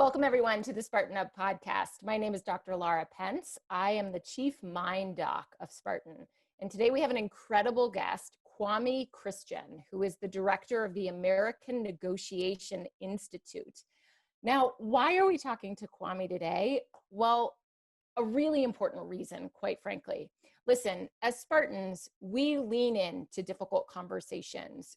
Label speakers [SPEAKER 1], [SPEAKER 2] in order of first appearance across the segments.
[SPEAKER 1] Welcome everyone to the Spartan Up podcast. My name is Dr. Lara Pence. I am the Chief Mind Doc of Spartan. And today we have an incredible guest, Kwame Christan, who is the director of the American Negotiation Institute. Now, why are we talking to Kwame today? Well, a really important reason, quite frankly. Listen, as Spartans, we lean into difficult conversations.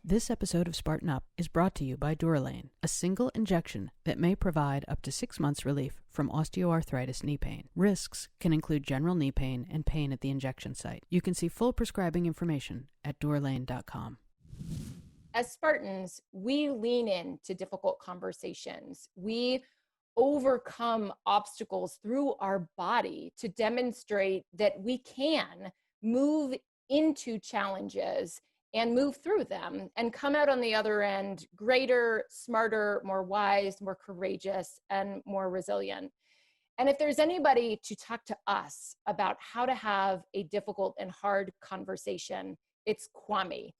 [SPEAKER 2] This episode of Spartan Up is brought to you by DUROLANE, a single injection that may provide up to 6 months relief from osteoarthritis knee pain. Risks can include general knee pain and pain at the injection site. You can see full prescribing information at durolane.com.
[SPEAKER 1] As Spartans, we lean into difficult conversations. We overcome obstacles through our body to demonstrate that we can move into challenges and move through them and come out on the other end greater, smarter, more wise, more courageous, and more resilient. And if there's anybody to talk to us about how to have a difficult and hard conversation, it's Kwame.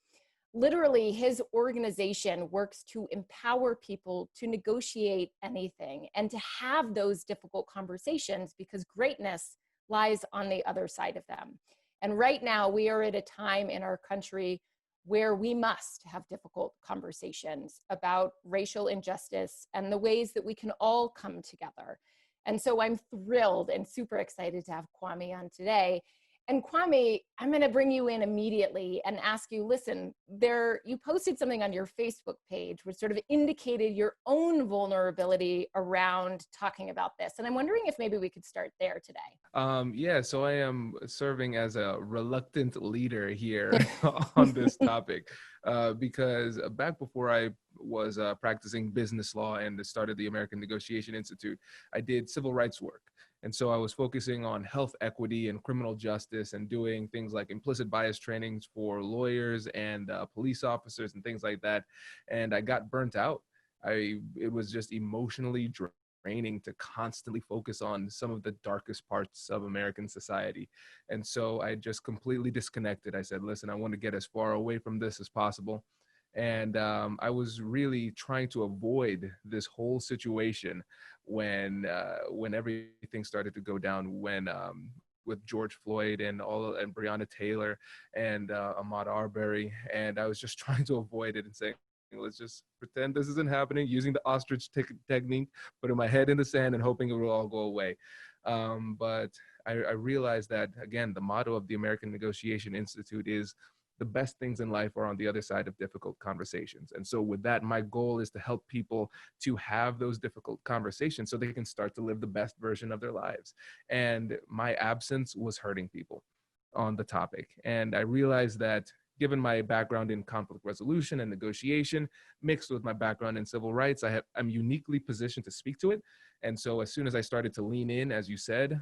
[SPEAKER 1] Literally, his organization works to empower people to negotiate anything and to have those difficult conversations because greatness lies on the other side of them. And right now, we are at a time in our country where we must have difficult conversations about racial injustice and the ways that we can all come together. And so I'm thrilled and super excited to have Kwame on today. And Kwame, I'm going to bring you in immediately and ask you, listen, you posted something on your Facebook page which sort of indicated your own vulnerability around talking about this. And I'm wondering if maybe we could start there today.
[SPEAKER 3] So I am serving as a reluctant leader here on this topic because back before I was practicing business law and started the American Negotiation Institute, I did civil rights work. And so I was focusing on health equity and criminal justice and doing things like implicit bias trainings for lawyers and police officers and things like that. And I got burnt out. It was just emotionally draining to constantly focus on some of the darkest parts of American society. And so I just completely disconnected. I said, listen, I want to get as far away from this as possible. And I was really trying to avoid this whole situation when everything started to go down, with George Floyd and Breonna Taylor and Ahmaud Arbery. And I was just trying to avoid it and saying, let's just pretend this isn't happening, using the ostrich technique, putting my head in the sand and hoping it will all go away. But I realized that, again, the motto of the American Negotiation Institute is the best things in life are on the other side of difficult conversations. And so with that, my goal is to help people to have those difficult conversations so they can start to live the best version of their lives. And my absence was hurting people on the topic. And I realized that given my background in conflict resolution and negotiation, mixed with my background in civil rights, I'm uniquely positioned to speak to it. And so as soon as I started to lean in, as you said,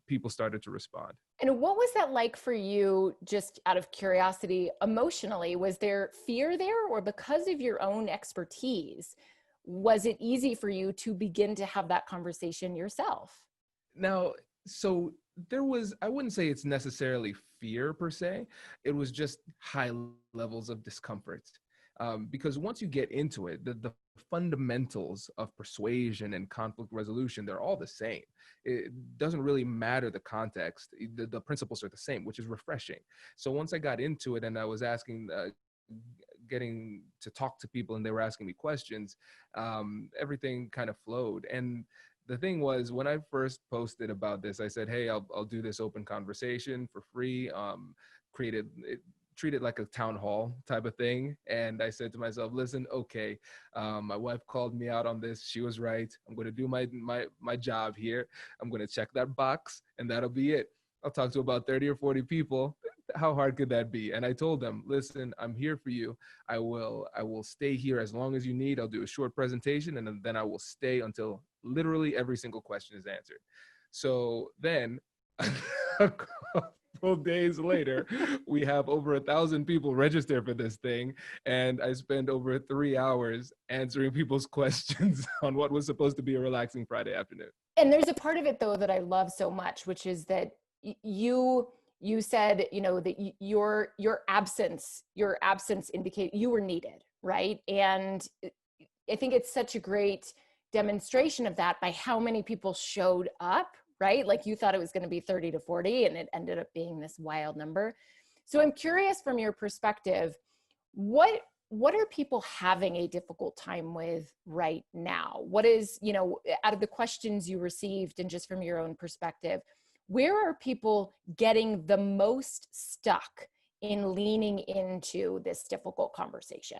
[SPEAKER 3] people started to respond.
[SPEAKER 1] And what was that like for you, just out of curiosity, emotionally? Was there fear there, or because of your own expertise, was it easy for you to begin to have that conversation yourself?
[SPEAKER 3] Now, so there was, I wouldn't say it's necessarily fear per se. It was just high levels of discomfort. Because once you get into it, the fundamentals of persuasion and conflict resolution, they're all the same. It doesn't really matter the context. The principles are the same, which is refreshing. So once I got into it and I was getting to talk to people and they were asking me questions, everything kind of flowed. And the thing was, when I first posted about this, I said, hey, I'll do this open conversation for free, treat it like a town hall type of thing. And I said to myself, listen, okay, my wife called me out on this. She was right. I'm going to do my job here. I'm going to check that box and that'll be it. I'll talk to about 30 or 40 people. How hard could that be? And I told them, listen, I'm here for you. I will stay here as long as you need. I'll do a short presentation and then I will stay until literally every single question is answered. So then a couple days later, we have over 1,000 people registered for this thing. And I spent over 3 hours answering people's questions on what was supposed to be a relaxing Friday afternoon.
[SPEAKER 1] And there's a part of it though that I love so much, which is that you said, you know, that your absence indicate you were needed, right? And I think it's such a great demonstration of that by how many people showed up, right? Like you thought it was going to be 30 to 40 and it ended up being this wild number. So I'm curious from your perspective, what are people having a difficult time with right now? What is, you know, out of the questions you received and just from your own perspective, where are people getting the most stuck in leaning into this difficult conversation?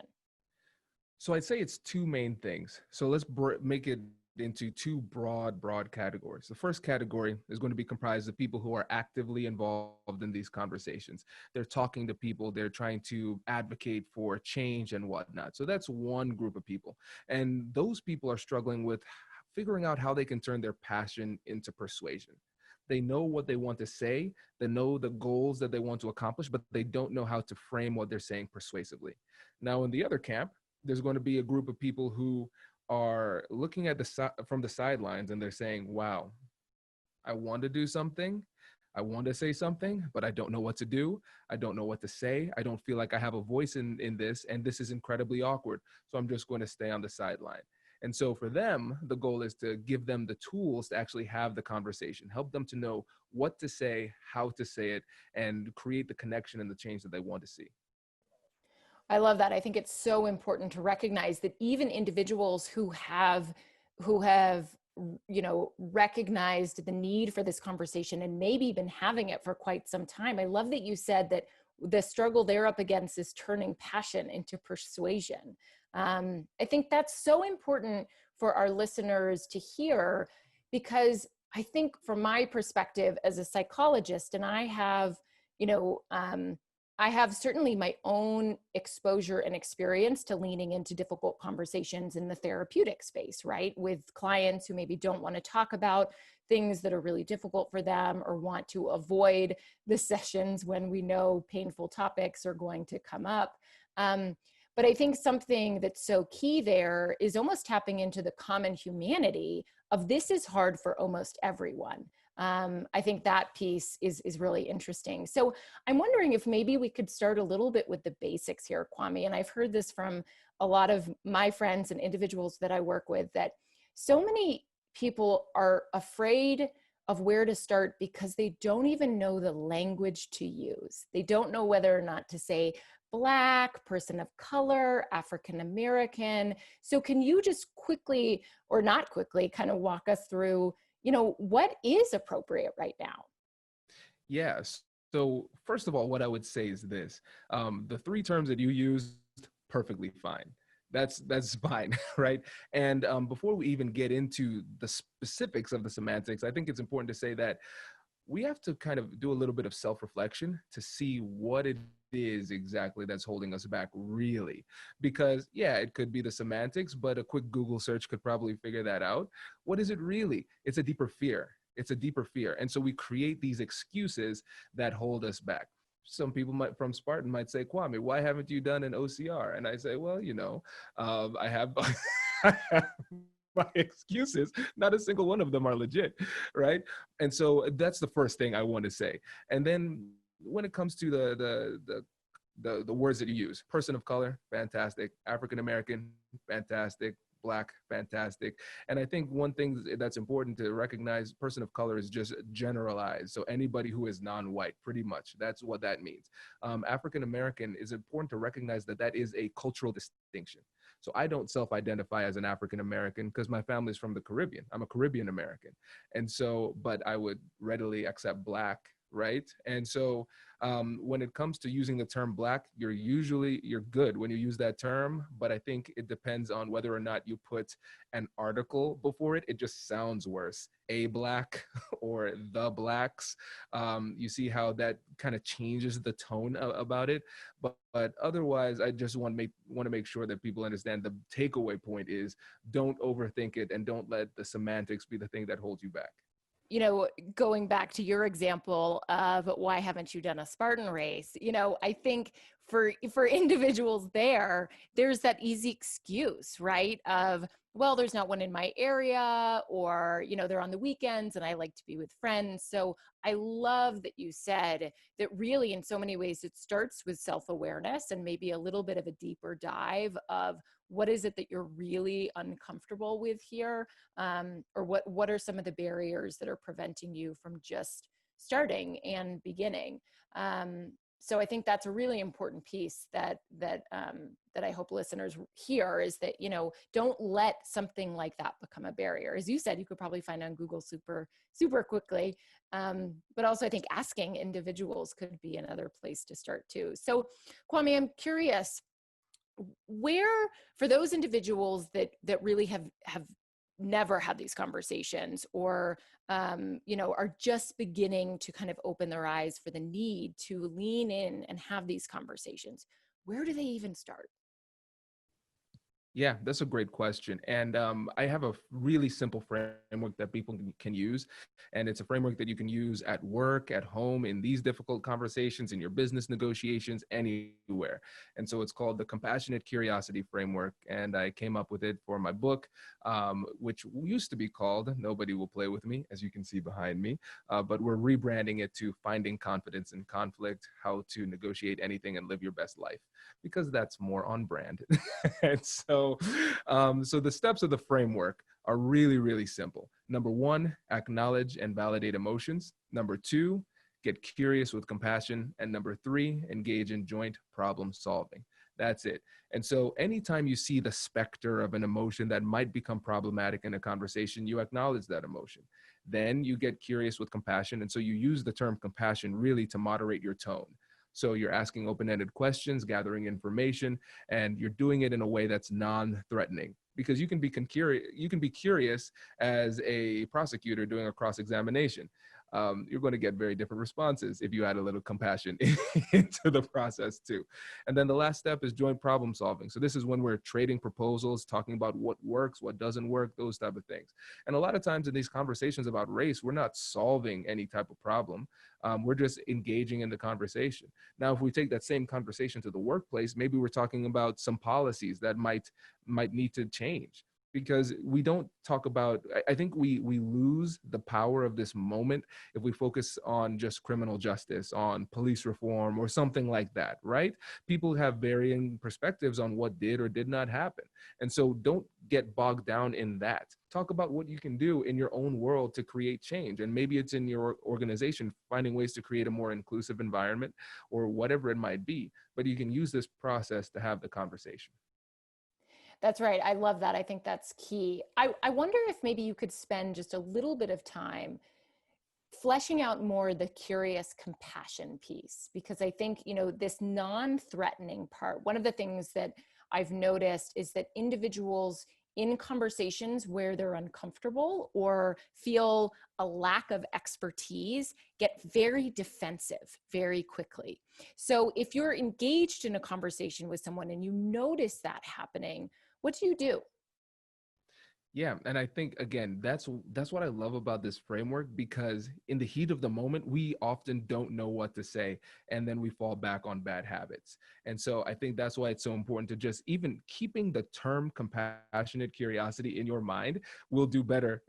[SPEAKER 3] So I'd say it's two main things. So let's make it into two broad categories. The first category is going to be comprised of people who are actively involved in these conversations. They're talking to people, they're trying to advocate for change and whatnot. So that's one group of people. And those people are struggling with figuring out how they can turn their passion into persuasion. They know what they want to say, they know the goals that they want to accomplish, but they don't know how to frame what they're saying persuasively. Now, in the other camp, there's going to be a group of people who are looking at from the sidelines and they're saying, wow, I want to do something. I want to say something, but I don't know what to do. I don't know what to say. I don't feel like I have a voice in this, and this is incredibly awkward. So I'm just going to stay on the sideline. And so for them, the goal is to give them the tools to actually have the conversation, help them to know what to say, how to say it, and create the connection and the change that they want to see.
[SPEAKER 1] I love that. I think it's so important to recognize that even individuals who have, you know, recognized the need for this conversation and maybe been having it for quite some time. I love that you said that the struggle they're up against is turning passion into persuasion. I think that's so important for our listeners to hear, because I think from my perspective as a psychologist, and I have, you know, I have certainly my own exposure and experience to leaning into difficult conversations in the therapeutic space, right? With clients who maybe don't want to talk about things that are really difficult for them or want to avoid the sessions when we know painful topics are going to come up. But I think something that's so key there is almost tapping into the common humanity of this is hard for almost everyone. I think that piece is really interesting. So I'm wondering if maybe we could start a little bit with the basics here, Kwame. And I've heard this from a lot of my friends and individuals that I work with, that so many people are afraid of where to start because they don't even know the language to use. They don't know whether or not to say Black, person of color, African American. So can you just quickly, or not quickly, kind of walk us through, you know, what is appropriate right now?
[SPEAKER 3] Yes. So first of all, what I would say is this: the three terms that you used, perfectly fine. That's fine, right? And before we even get into the specifics of the semantics, I think it's important to say that we have to kind of do a little bit of self-reflection to see what it is exactly that's holding us back, really. Because yeah, it could be the semantics, but a quick Google search could probably figure that out. What is it really? It's a deeper fear. It's a deeper fear. And so we create these excuses that hold us back. Some people from Spartan might say, Kwame, why haven't you done an OCR? And I say, well, you know, I have my excuses. Not a single one of them are legit, right? And so that's the first thing I want to say. And then when it comes to the words that you use, person of color, fantastic. African American, fantastic. Black, fantastic. And I think one thing that's important to recognize, person of color is just generalized. So anybody who is non-white, pretty much, that's what that means. African American is important to recognize that that is a cultural distinction. So I don't self-identify as an African American because my family's from the Caribbean. I'm a Caribbean American. And so, but I would readily accept Black, right? And so when it comes to using the term Black, you're good when you use that term, but I think it depends on whether or not you put an article before it. It just sounds worse. A Black or the Blacks. You see how that kind of changes the tone about it. But otherwise, I just want to make sure that people understand the takeaway point is don't overthink it and don't let the semantics be the thing that holds you back.
[SPEAKER 1] You know, going back to your example of why haven't you done a Spartan race? You know, I think for individuals there's that easy excuse, right? Of well, there's not one in my area, or, they're on the weekends and I like to be with friends. So I love that you said that really, in so many ways, it starts with self-awareness and maybe a little bit of a deeper dive of what is it that you're really uncomfortable with here, or what are some of the barriers that are preventing you from just starting and beginning. So I think that's a really important piece that I hope listeners hear, is that, don't let something like that become a barrier. As you said, you could probably find on Google super quickly. But also I think asking individuals could be another place to start too. So Kwame, I'm curious, where, for those individuals that really have never had these conversations, or are just beginning to kind of open their eyes for the need to lean in and have these conversations, where do they even start?
[SPEAKER 3] Yeah, that's a great question. And I have a really simple framework that people can use. And it's a framework that you can use at work, at home, in these difficult conversations, in your business negotiations, anywhere. And so it's called the Compassionate Curiosity Framework. And I came up with it for my book, which used to be called Nobody Will Play With Me, as you can see behind me. But we're rebranding it to Finding Confidence in Conflict, How to Negotiate Anything and Live Your Best Life, because that's more on brand. And so the steps of the framework are really, really simple. Number one, acknowledge and validate emotions. Number two, get curious with compassion. And number three, engage in joint problem solving. That's it. And so anytime you see the specter of an emotion that might become problematic in a conversation, you acknowledge that emotion. Then you get curious with compassion. And so you use the term compassion really to moderate your tone. So you're asking open-ended questions, gathering information, and you're doing it in a way that's non-threatening. Because you can be curious as a prosecutor doing a cross-examination. You're going to get very different responses if you add a little compassion into the process too. And then the last step is joint problem solving. So this is when we're trading proposals, talking about what works, what doesn't work, those type of things. And a lot of times in these conversations about race, we're not solving any type of problem. We're just engaging in the conversation. Now, if we take that same conversation to the workplace, maybe we're talking about some policies that might need to change, because we don't talk about, I think we lose the power of this moment if we focus on just criminal justice, on police reform or something like that, right? People have varying perspectives on what did or did not happen. And so don't get bogged down in that. Talk about what you can do in your own world to create change. And maybe it's in your organization, finding ways to create a more inclusive environment or whatever it might be. But you can use this process to have the conversation.
[SPEAKER 1] That's right. I love that. I think that's key. I wonder if maybe you could spend just a little bit of time fleshing out more the curious compassion piece, because I think, this non-threatening part, one of the things that I've noticed is that individuals in conversations where they're uncomfortable or feel a lack of expertise get very defensive very quickly. So if you're engaged in a conversation with someone and you notice that happening, what do you do?
[SPEAKER 3] Yeah, and I think again, that's what I love about this framework, because in the heat of the moment, we often don't know what to say, and then we fall back on bad habits. And so I think that's why it's so important to just even keeping the term compassionate curiosity in your mind will do better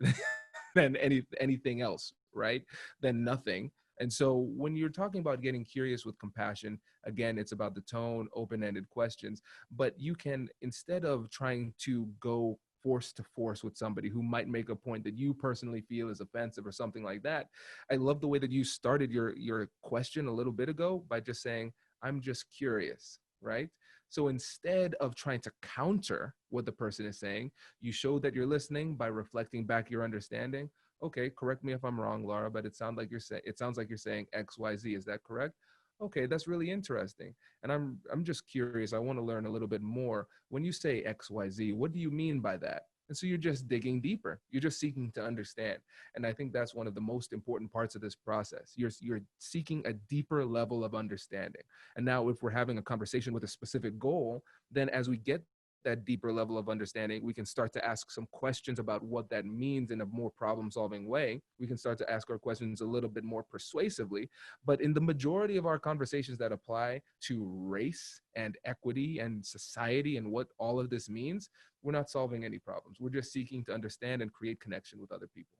[SPEAKER 3] than anything else, right? Than nothing. And so when you're talking about getting curious with compassion, again, it's about the tone, open-ended questions, but you can, instead of trying to go force to force with somebody who might make a point that you personally feel is offensive or something like that. I love the way that you started your question a little bit ago by just saying, I'm just curious, right? So instead of trying to counter what the person is saying, you show that you're listening by reflecting back your understanding. Okay, correct me if I'm wrong, Lara, but it sounds like you're saying X, Y, Z. Is that correct? Okay, that's really interesting. And I'm just curious. I want to learn a little bit more. When you say X, Y, Z, what do you mean by that? And so you're just digging deeper. You're just seeking to understand. And I think that's one of the most important parts of this process. You're seeking a deeper level of understanding. And now if we're having a conversation with a specific goal, then as we get that deeper level of understanding, we can start to ask some questions about what that means in a more problem-solving way. We can start to ask our questions a little bit more persuasively. But in the majority of our conversations that apply to race and equity and society and what all of this means, we're not solving any problems. We're just seeking to understand and create connection with other people.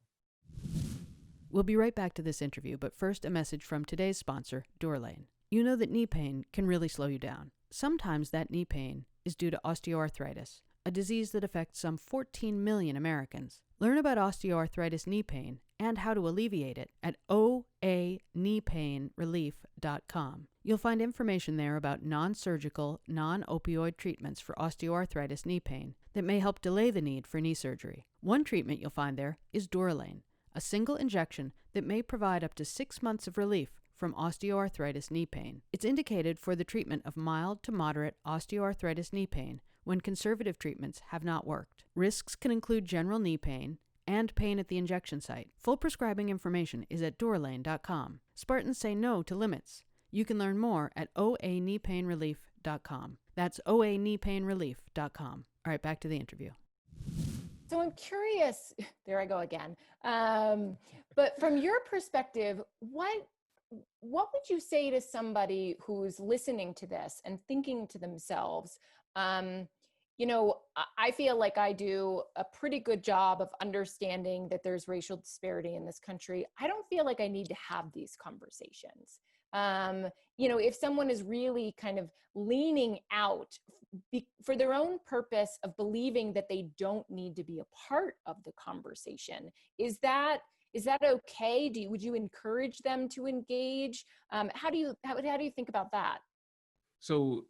[SPEAKER 2] We'll be right back to this interview, but first a message from today's sponsor, DUROLANE. You know that knee pain can really slow you down. Sometimes that knee pain is due to osteoarthritis, a disease that affects some 14 million Americans. Learn about osteoarthritis knee pain and how to alleviate it at oakneepainrelief.com. You'll find information there about non-surgical, non-opioid treatments for osteoarthritis knee pain that may help delay the need for knee surgery. One treatment you'll find there is DUROLANE, a single injection that may provide up to 6 months of relief from osteoarthritis knee pain. It's indicated for the treatment of mild to moderate osteoarthritis knee pain when conservative treatments have not worked. Risks can include general knee pain and pain at the injection site. Full prescribing information is at DUROLANE.com. Spartans say no to limits. You can learn more at oakneepainrelief.com. That's oakneepainrelief.com. All right, back to the interview.
[SPEAKER 1] So I'm curious, there I go again. But from your perspective, what would you say to somebody who's listening to this and thinking to themselves, you know, I feel like I do a pretty good job of understanding that there's racial disparity in this country. I don't feel like I need to have these conversations. You know, if someone is really kind of leaning out for their own purpose of believing that they don't need to be a part of the conversation, is that okay? Would you encourage them to engage? How do you think about that?
[SPEAKER 3] So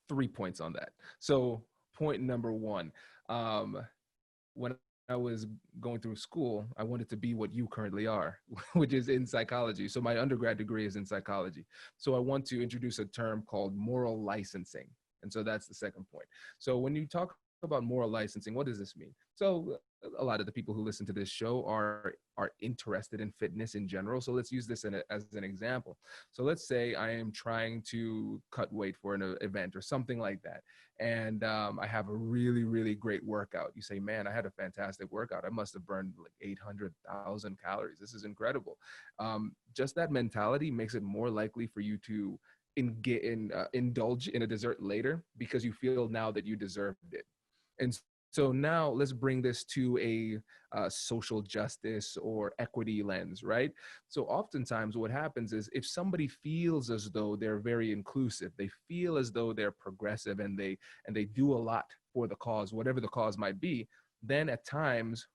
[SPEAKER 3] 3 points on that. So point number one, when I was going through school, I wanted to be what you currently are, which is in psychology. So my undergrad degree is in psychology. So I want to introduce a term called moral licensing. And so that's the second point. So when you talk about moral licensing, what does this mean? So a lot of the people who listen to this show are interested in fitness in general. So let's use this as an example. So let's say I am trying to cut weight for an event or something like that. And I have a really, really great workout. You say, man, I had a fantastic workout. I must have burned like 800,000 calories. This is incredible. Just that mentality makes it more likely for you to indulge in a dessert later because you feel now that you deserved it. And so now let's bring this to a social justice or equity lens, right? So oftentimes what happens is if somebody feels as though they're very inclusive, they feel as though they're progressive and they do a lot for the cause, whatever the cause might be, then at times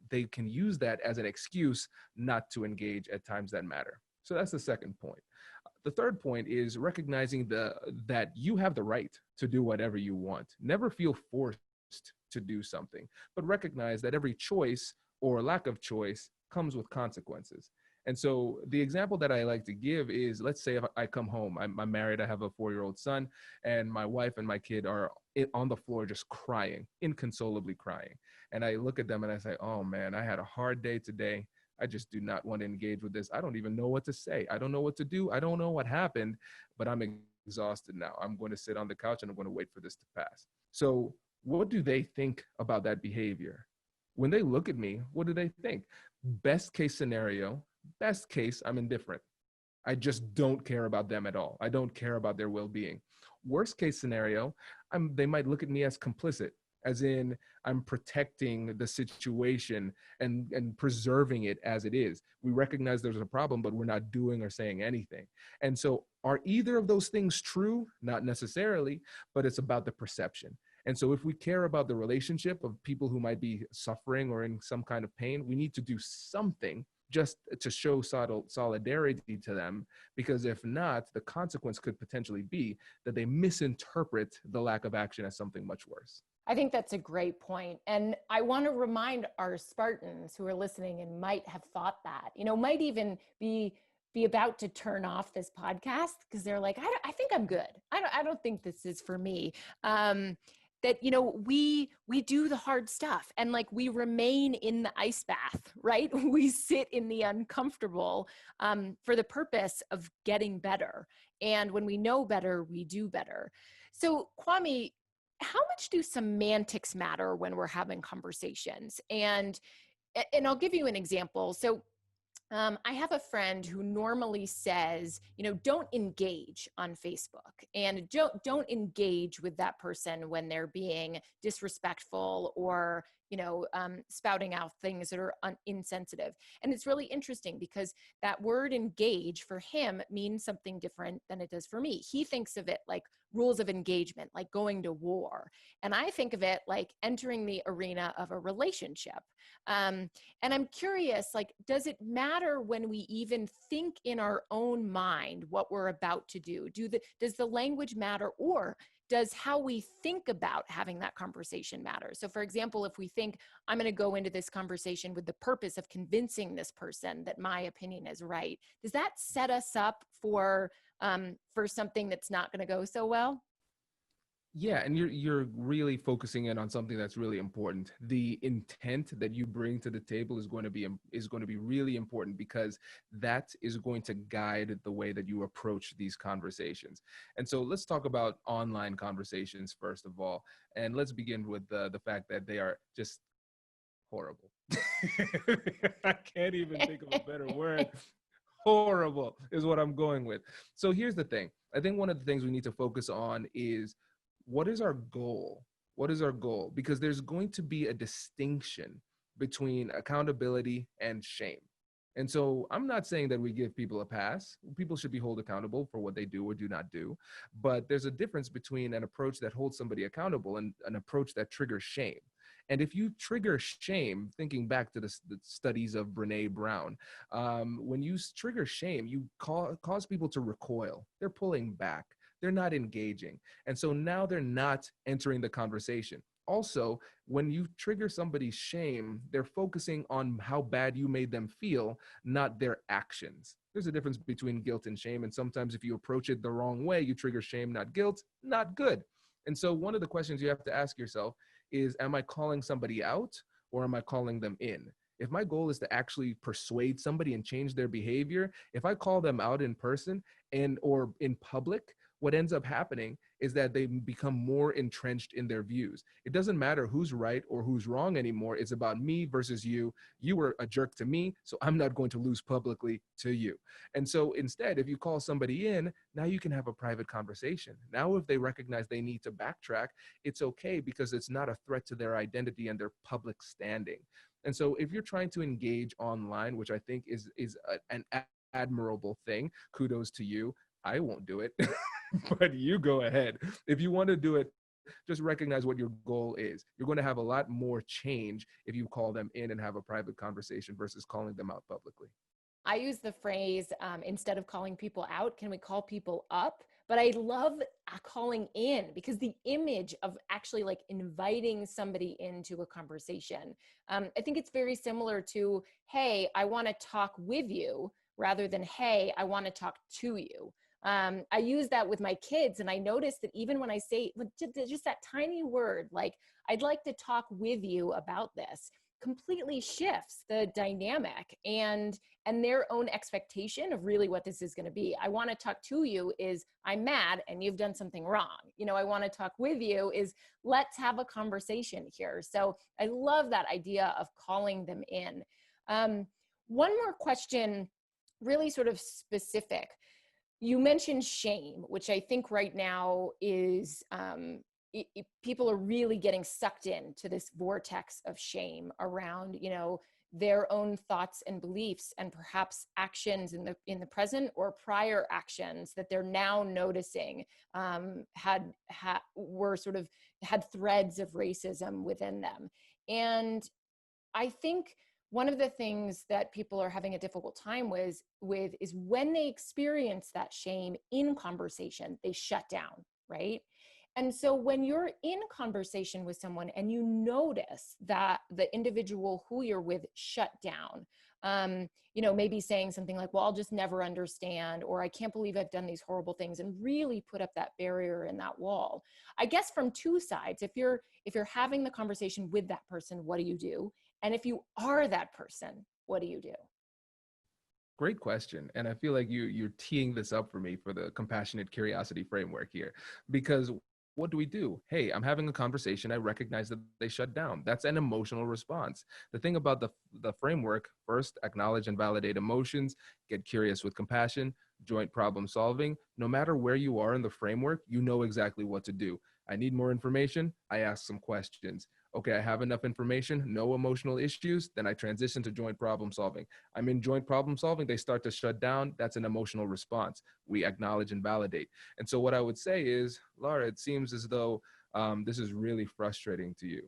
[SPEAKER 3] they can use that as an excuse not to engage at times that matter. So that's the second point. The third point is recognizing that you have the right to do whatever you want. Never feel forced to do something, but recognize that every choice or lack of choice comes with consequences. And so the example that I like to give is, let's say if I come home, I'm married, I have a 4-year-old son, and my wife and my kid are on the floor just crying, inconsolably crying. And I look at them and I say, oh man, I had a hard day today. I just do not want to engage with this. I don't even know what to say. I don't know what to do. I don't know what happened, but I'm exhausted now. I'm going to sit on the couch and I'm going to wait for this to pass. So what do they think about that behavior? When they look at me, what do they think? Best case scenario, best case, I'm indifferent. I just don't care about them at all. I don't care about their well-being. Worst case scenario, they might look at me as complicit, as in I'm protecting the situation and preserving it as it is. We recognize there's a problem, but we're not doing or saying anything. And so are either of those things true? Not necessarily, but it's about the perception. And so if we care about the relationship of people who might be suffering or in some kind of pain, we need to do something just to show solidarity to them, because if not, the consequence could potentially be that they misinterpret the lack of action as something much worse.
[SPEAKER 1] I think that's a great point. And I want to remind our Spartans who are listening and might have thought that, you know, might even be about to turn off this podcast because they're like, I think I'm good. I don't think this is for me. That, you know, we do the hard stuff and like we remain in the ice bath, right? We sit in the uncomfortable for the purpose of getting better. And when we know better, we do better. So Kwame, how much do semantics matter when we're having conversations? And I'll give you an example. So I have a friend who normally says, don't engage on Facebook, and don't engage with that person when they're being disrespectful or spouting out things that are insensitive. And it's really interesting because that word engage for him means something different than it does for me. He thinks of it like rules of engagement, like going to war, and I think of it like entering the arena of a relationship. And I'm curious, like, does it matter when we even think in our own mind what we're about to do? Does the language matter, or does how we think about having that conversation matter? So for example, if we think I'm going to go into this conversation with the purpose of convincing this person that my opinion is right, does that set us up for something that's not going to go so well?
[SPEAKER 3] Yeah, and you're really focusing in on something that's really important. The intent that you bring to the table is going to be really important, because that is going to guide the way that you approach these conversations. And so let's talk about online conversations first of all, and let's begin with the fact that they are just horrible. I can't even think of a better word. Horrible is what I'm going with. So here's the thing. I think one of the things we need to focus on is, what is our goal? What is our goal? Because there's going to be a distinction between accountability and shame. And so I'm not saying that we give people a pass. People should be held accountable for what they do or do not do. But there's a difference between an approach that holds somebody accountable and an approach that triggers shame. And if you trigger shame, thinking back to the studies of Brene Brown, when you trigger shame, you cause people to recoil. They're pulling back. They're not engaging. And so now they're not entering the conversation. Also, when you trigger somebody's shame, they're focusing on how bad you made them feel, not their actions. There's a difference between guilt and shame. And sometimes if you approach it the wrong way, you trigger shame, not guilt, not good. And so one of the questions you have to ask yourself is, am I calling somebody out or am I calling them in? If my goal is to actually persuade somebody and change their behavior, if I call them out in person or in public, what ends up happening is that they become more entrenched in their views. It doesn't matter who's right or who's wrong anymore. It's about me versus you. You were a jerk to me, so I'm not going to lose publicly to you. And so instead, if you call somebody in, now you can have a private conversation. Now, if they recognize they need to backtrack, it's okay, because it's not a threat to their identity and their public standing. And so if you're trying to engage online, which I think is an admirable thing, kudos to you. I won't do it, but you go ahead. If you want to do it, just recognize what your goal is. You're going to have a lot more change if you call them in and have a private conversation versus calling them out publicly.
[SPEAKER 1] I use the phrase, instead of calling people out, can we call people up? But I love calling in, because the image of actually like inviting somebody into a conversation, I think it's very similar to, hey, I want to talk with you, rather than, hey, I want to talk to you. I use that with my kids, and I notice that even when I say just that tiny word, like, I'd like to talk with you about this, completely shifts the dynamic and their own expectation of really what this is going to be. I want to talk to you is, I'm mad and you've done something wrong. I want to talk with you is, let's have a conversation here. So I love that idea of calling them in. One more question, really sort of specific. You mentioned shame, which I think right now is, people are really getting sucked into this vortex of shame around, their own thoughts and beliefs, and perhaps actions in the present or prior actions that they're now noticing had threads of racism within them. And I think one of the things that people are having a difficult time with is when they experience that shame in conversation, they shut down, right? And so when you're in conversation with someone and you notice that the individual who you're with shut down, maybe saying something like, well, I'll just never understand, or I can't believe I've done these horrible things, and really put up that barrier and that wall. I guess from two sides, if you're having the conversation with that person, what do you do? And if you are that person, what do you do?
[SPEAKER 3] Great question. And I feel like you're teeing this up for me for the compassionate curiosity framework here, because what do we do? Hey, I'm having a conversation. I recognize that they shut down. That's an emotional response. The thing about the framework, first, acknowledge and validate emotions, get curious with compassion, joint problem solving. No matter where you are in the framework, you know exactly what to do. I need more information. I ask some questions. Okay, I have enough information, no emotional issues, then I transition to joint problem solving. I'm in joint problem solving, they start to shut down. That's an emotional response. We acknowledge and validate. And so, what I would say is, Lara, it seems as though this is really frustrating to you,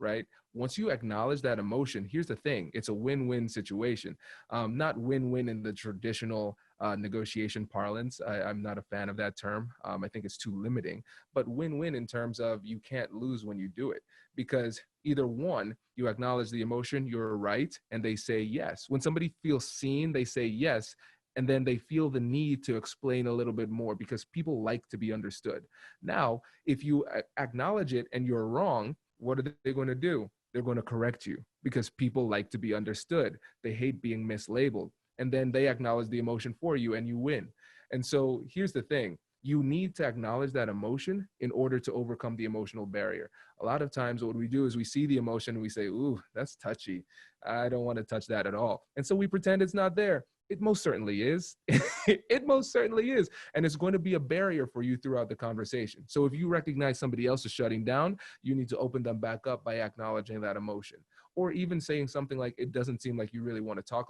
[SPEAKER 3] right? Once you acknowledge that emotion, here's the thing, it's a win win situation. Not win win in the traditional negotiation parlance. I'm not a fan of that term. I think it's too limiting, but win win in terms of you can't lose when you do it. Because either one, you acknowledge the emotion, you're right, and they say yes. When somebody feels seen, they say yes, and then they feel the need to explain a little bit more because people like to be understood. Now, if you acknowledge it and you're wrong, what are they going to do? They're going to correct you because people like to be understood. They hate being mislabeled. And then they acknowledge the emotion for you and you win. And so here's the thing. You need to acknowledge that emotion in order to overcome the emotional barrier. A lot of times what we do is we see the emotion and we say, ooh, that's touchy. I don't want to touch that at all. And so we pretend it's not there. It most certainly is. It most certainly is. And it's going to be a barrier for you throughout the conversation. So if you recognize somebody else is shutting down, you need to open them back up by acknowledging that emotion. Or even saying something like, it doesn't seem like you really want to talk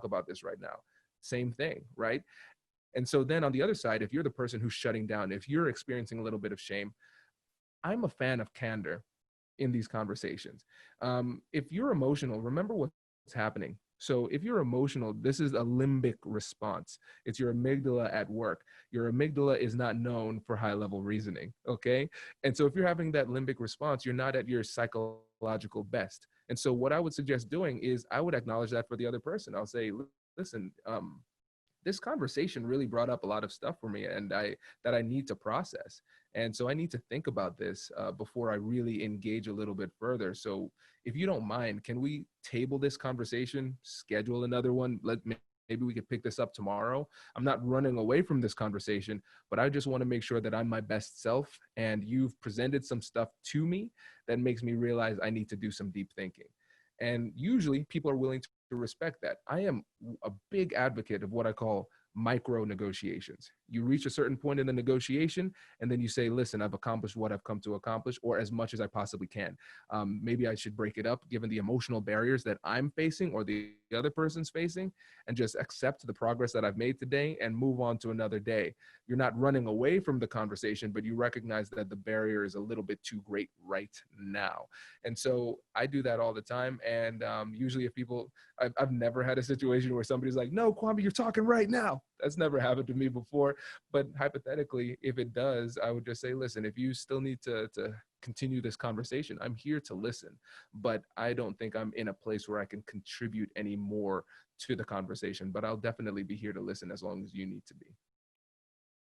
[SPEAKER 3] about this right now. Same thing, right? And so then on the other side, if you're the person who's shutting down, if you're experiencing a little bit of shame, I'm a fan of candor in these conversations. If you're emotional, remember what's happening. So if you're emotional, this is a limbic response. It's your amygdala at work. Your amygdala is not known for high level reasoning. Okay. And so if you're having that limbic response, you're not at your psychological best. And so what I would suggest doing is I would acknowledge that for the other person. I'll say, listen, this conversation really brought up a lot of stuff for me and I need to process. And so I need to think about this before I really engage a little bit further. So if you don't mind, can we table this conversation, schedule another one? Maybe we could pick this up tomorrow. I'm not running away from this conversation, but I just want to make sure that I'm my best self and you've presented some stuff to me that makes me realize I need to do some deep thinking. And usually people are willing to respect that. I am a big advocate of what I call micro negotiations. You reach a certain point in the negotiation, and then you say, listen, I've accomplished what I've come to accomplish, or as much as I possibly can. Maybe I should break it up given the emotional barriers that I'm facing or the other person's facing, and just accept the progress that I've made today and move on to another day. You're not running away from the conversation, but you recognize that the barrier is a little bit too great right now. And so I do that all the time. And usually if people, I've never had a situation where somebody's like, no, Kwame, you're talking right now. That's never happened to me before. But hypothetically, if it does, I would just say, listen, if you still need to continue this conversation, I'm here to listen. But I don't think I'm in a place where I can contribute any more to the conversation. But I'll definitely be here to listen as long as you need to be.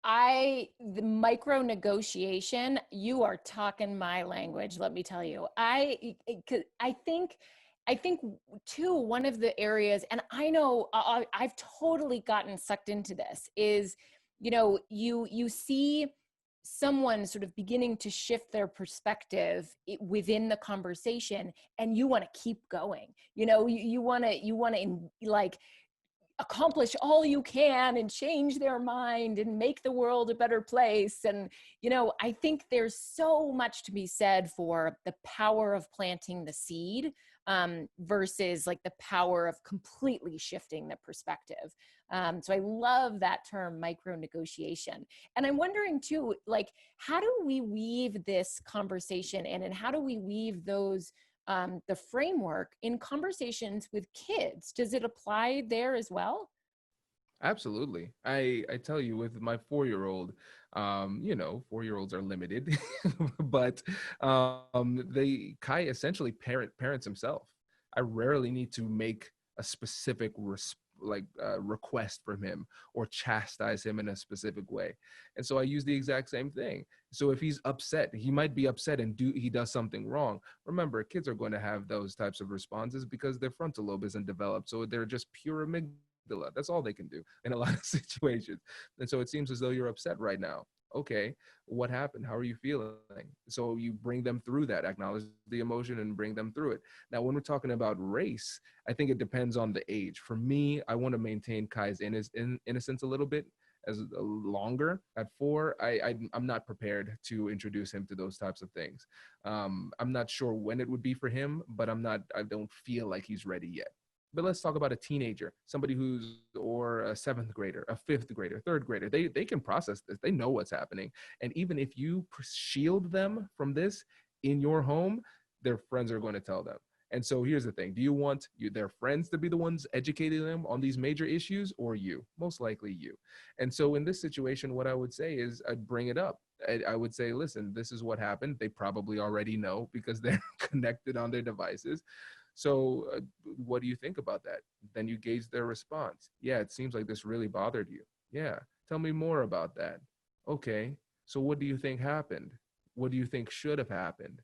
[SPEAKER 1] The micro negotiation, you are talking my language, let me tell you. I think too, one of the areas, and I know I've totally gotten sucked into this, is, you see someone sort of beginning to shift their perspective within the conversation, and you want to keep going. You want to like accomplish all you can and change their mind and make the world a better place. And, I think there's so much to be said for the power of planting the seed versus like the power of completely shifting the perspective. So I love that term, micro negotiation. And I'm wondering too, like, how do we weave this conversation in, and how do we weave those the framework in conversations with kids? Does it apply there as well?
[SPEAKER 3] Absolutely. I tell you, with my 4-year-old, 4-year-olds are limited, but Kai essentially parents himself. I rarely need to make a specific request from him or chastise him in a specific way. And so I use the exact same thing. So if he's upset, he might be upset and he does something wrong. Remember, kids are going to have those types of responses because their frontal lobe isn't developed. So they're just pure amygdala. That's all they can do in a lot of situations. And so it seems as though you're upset right now. Okay, what happened? How are you feeling? So you bring them through that, acknowledge the emotion and bring them through it. Now, when we're talking about race, I think it depends on the age. For me, I want to maintain Kai's innocence a little bit as longer. At 4, I'm not prepared to introduce him to those types of things. I'm not sure when it would be for him, but I don't feel like he's ready yet. But let's talk about a teenager, somebody who's, or a 7th grader, a 5th grader, 3rd grader. They can process this. They know what's happening. And even if you shield them from this in your home, their friends are going to tell them. And so here's the thing. Do you want their friends to be the ones educating them on these major issues, or you? Most likely you. And so in this situation, what I would say is I'd bring it up. I would say, listen, this is what happened. They probably already know because they're connected on their devices. So what do you think about that? Then you gauge their response. Yeah, it seems like this really bothered you. Yeah, tell me more about that. Okay, so what do you think happened? What do you think should have happened?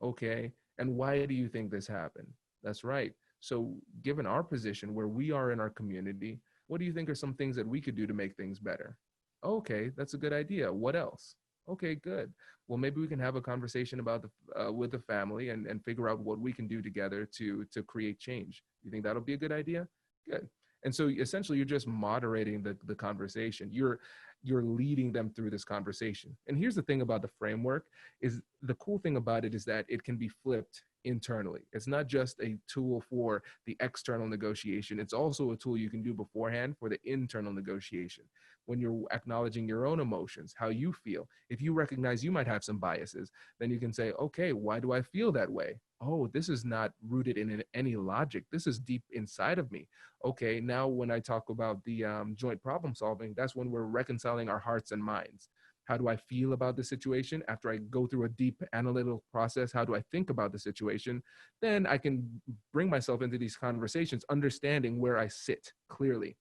[SPEAKER 3] Okay, and why do you think this happened? That's right. So given our position where we are in our community, what do you think are some things that we could do to make things better? Okay, that's a good idea. What else? Okay, good. Well, maybe we can have a conversation about with the family and figure out what we can do together to create change. You think that'll be a good idea? Good. And so essentially you're just moderating the conversation. You're leading them through this conversation. And here's the thing about the framework is the cool thing about it is that it can be flipped internally. It's not just a tool for the external negotiation. It's also a tool you can do beforehand for the internal negotiation. When you're acknowledging your own emotions, how you feel. If you recognize you might have some biases, then you can say, okay, why do I feel that way? Oh, this is not rooted in any logic. This is deep inside of me. Okay, now when I talk about the joint problem solving, that's when we're reconciling our hearts and minds. How do I feel about the situation? After I go through a deep analytical process, how do I think about the situation? Then I can bring myself into these conversations, understanding where I sit clearly.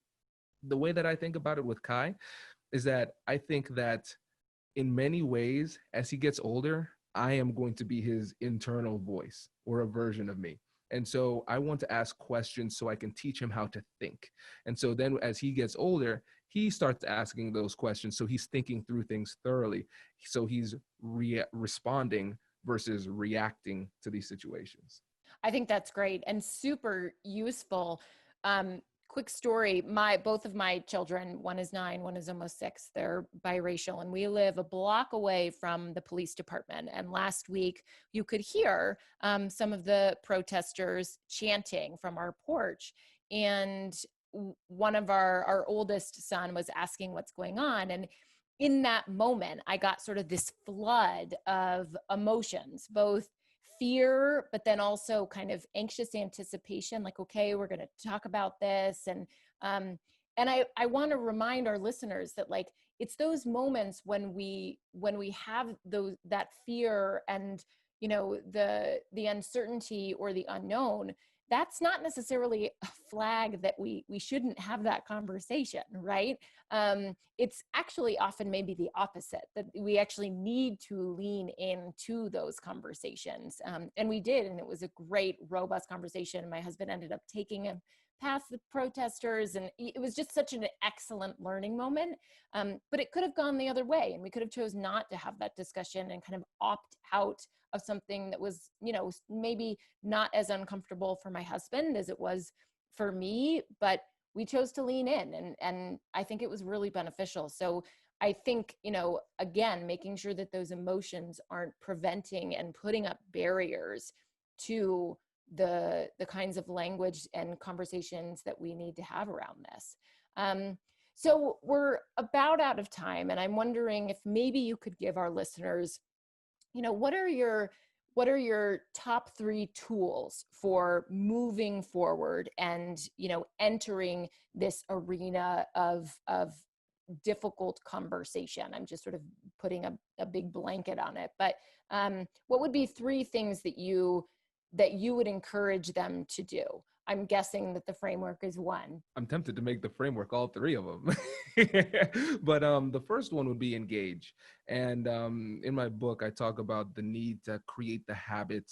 [SPEAKER 3] The way that I think about it with Kai is that I think that in many ways, as he gets older, I am going to be his internal voice or a version of me. And so I want to ask questions so I can teach him how to think. And so then as he gets older, he starts asking those questions. So he's thinking through things thoroughly. So he's responding versus reacting to these situations.
[SPEAKER 1] I think that's great and super useful. Quick story, both of my children, one is 9, one is almost 6, they're biracial, and we live a block away from the police department. And last week you could hear some of the protesters chanting from our porch. And one of our oldest son was asking what's going on. And in that moment, I got sort of this flood of emotions, both fear, but then also kind of anxious anticipation, like, okay, we're going to talk about this. And I want to remind our listeners that, like, it's those moments when we have that fear and, you know, the uncertainty or the unknown. That's not necessarily a flag that we shouldn't have that conversation, right? It's actually often maybe the opposite, that we actually need to lean into those conversations. And we did, and it was a great, robust conversation. My husband ended up taking him past the protesters, and it was just such an excellent learning moment. But it could have gone the other way, and we could have chose not to have that discussion and kind of opt out of something that was, you know, maybe not as uncomfortable for my husband as it was for me, but we chose to lean in, and I think it was really beneficial. So I think, you know, again, making sure that those emotions aren't preventing and putting up barriers to the kinds of language and conversations that we need to have around this. So we're about out of time, and I'm wondering if maybe you could give our listeners, you know, what are your top 3 tools for moving forward and, you know, entering this arena of difficult conversation? I'm just sort of putting a big blanket on it, but what would be 3 things that you would encourage them to do? I'm guessing that the framework is 1.
[SPEAKER 3] I'm tempted to make the framework all 3 of them. But the first one would be engage. And in my book, I talk about the need to create the habit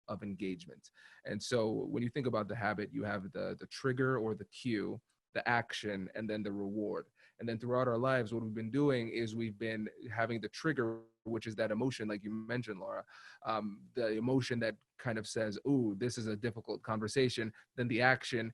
[SPEAKER 3] of engagement. And so when you think about the habit, you have the trigger or the cue, the action, and then the reward. And then throughout our lives, what we've been doing is we've been having the trigger, which is that emotion, like you mentioned, Laura, the emotion that kind of says, "Ooh, this is a difficult conversation." Then the action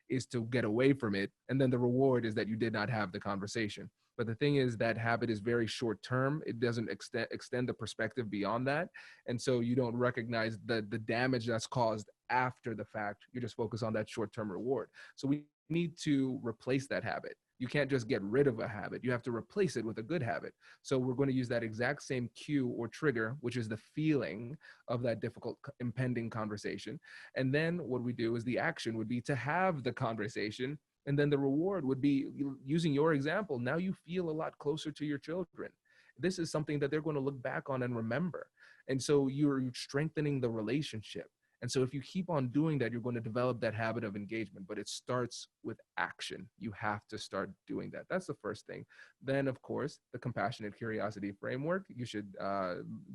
[SPEAKER 3] is to get away from it. And then the reward is that you did not have the conversation. But the thing is that habit is very short term. It doesn't extend the perspective beyond that. And so you don't recognize the damage that's caused after the fact. You just focus on that short term reward. So we need to replace that habit. You can't just get rid of a habit. You have to replace it with a good habit. So we're going to use that exact same cue or trigger, which is the feeling of that difficult impending conversation. And then what we do is the action would be to have the conversation. And then the reward would be, using your example, now you feel a lot closer to your children. This is something that they're going to look back on and remember. And so you're strengthening the relationship. And so if you keep on doing that, you're going to develop that habit of engagement, but it starts with action. You have to start doing that. That's the first thing. Then, of course, the compassionate curiosity framework. You should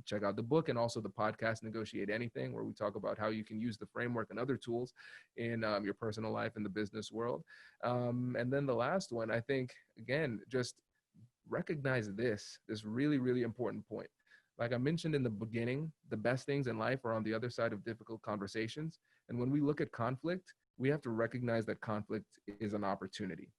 [SPEAKER 3] check out the book and also the podcast, Negotiate Anything, where we talk about how you can use the framework and other tools in your personal life and the business world. And then the last one, I think, again, just recognize this really, really important point. Like I mentioned in the beginning, the best things in life are on the other side of difficult conversations. And when we look at conflict, we have to recognize that conflict is an opportunity.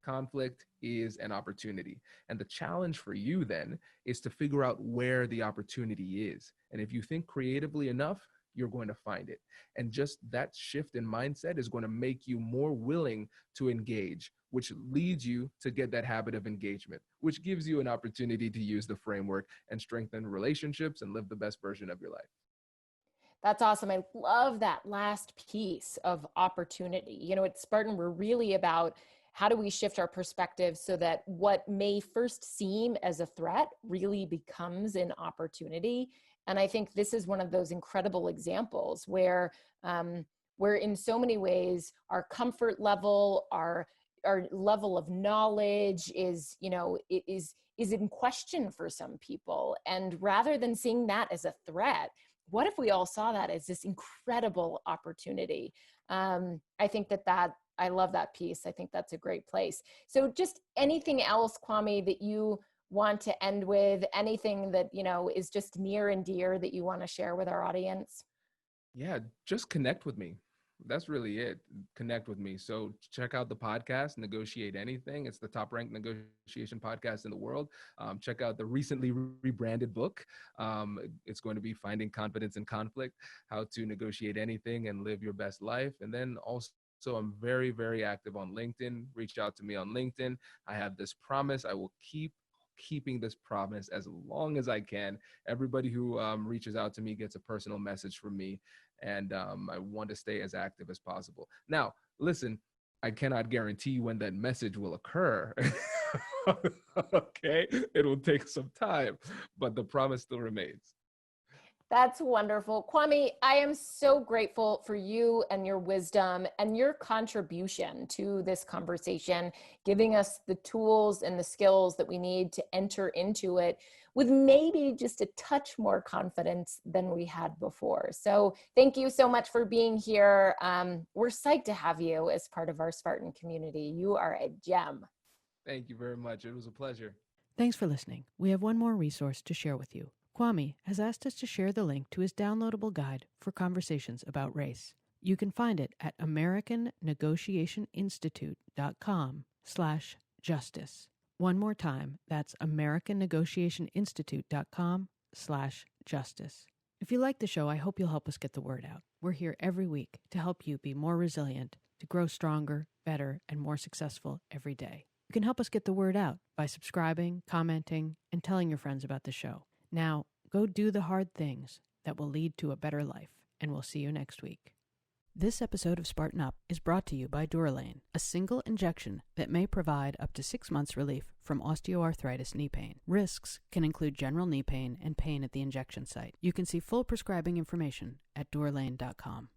[SPEAKER 3] Conflict is an opportunity. And the challenge for you then is to figure out where the opportunity is. And if you think creatively enough, you're going to find it. And just that shift in mindset is going to make you more willing to engage, which leads you to get that habit of engagement, which gives you an opportunity to use the framework and strengthen relationships and live the best version of your life.
[SPEAKER 1] That's awesome. I love that last piece of opportunity. You know, at Spartan, we're really about how do we shift our perspective so that what may first seem as a threat really becomes an opportunity. And I think this is one of those incredible examples where in so many ways our comfort level, our level of knowledge is in question for some people. And rather than seeing that as a threat, what if we all saw that as this incredible opportunity? I think that I love that piece. I think that's a great place. So just anything else, Kwame, that you want to end with, anything that, is just near and dear that you want to share with our audience?
[SPEAKER 3] Yeah, just connect with me. That's really it. Connect with me. So check out the podcast, Negotiate Anything. It's the top ranked negotiation podcast in the world. Check out the recently rebranded book. It's going to be Finding Confidence in Conflict, How to Negotiate Anything and Live Your Best Life. And then also, I'm very, very active on LinkedIn. Reach out to me on LinkedIn. I have this promise. I will keeping this promise as long as I can. Everybody who reaches out to me gets a personal message from me. And I want to stay as active as possible. Now, listen, I cannot guarantee when that message will occur. Okay, it will take some time, but the promise still remains.
[SPEAKER 1] That's wonderful. Kwame, I am so grateful for you and your wisdom and your contribution to this conversation, giving us the tools and the skills that we need to enter into it with maybe just a touch more confidence than we had before. So thank you so much for being here. We're psyched to have you as part of our Spartan community. You are a gem.
[SPEAKER 3] Thank you very much. It was a pleasure.
[SPEAKER 2] Thanks for listening. We have one more resource to share with you. Kwame has asked us to share the link to his downloadable guide for conversations about race. You can find it at AmericanNegotiationInstitute.com/justice. One more time, that's AmericanNegotiationInstitute.com/justice. If you like the show, I hope you'll help us get the word out. We're here every week to help you be more resilient, to grow stronger, better, and more successful every day. You can help us get the word out by subscribing, commenting, and telling your friends about the show. Now, go do the hard things that will lead to a better life, and we'll see you next week. This episode of Spartan Up is brought to you by DUROLANE, a single injection that may provide up to 6 months relief from osteoarthritis knee pain. Risks can include general knee pain and pain at the injection site. You can see full prescribing information at DUROLANE.com.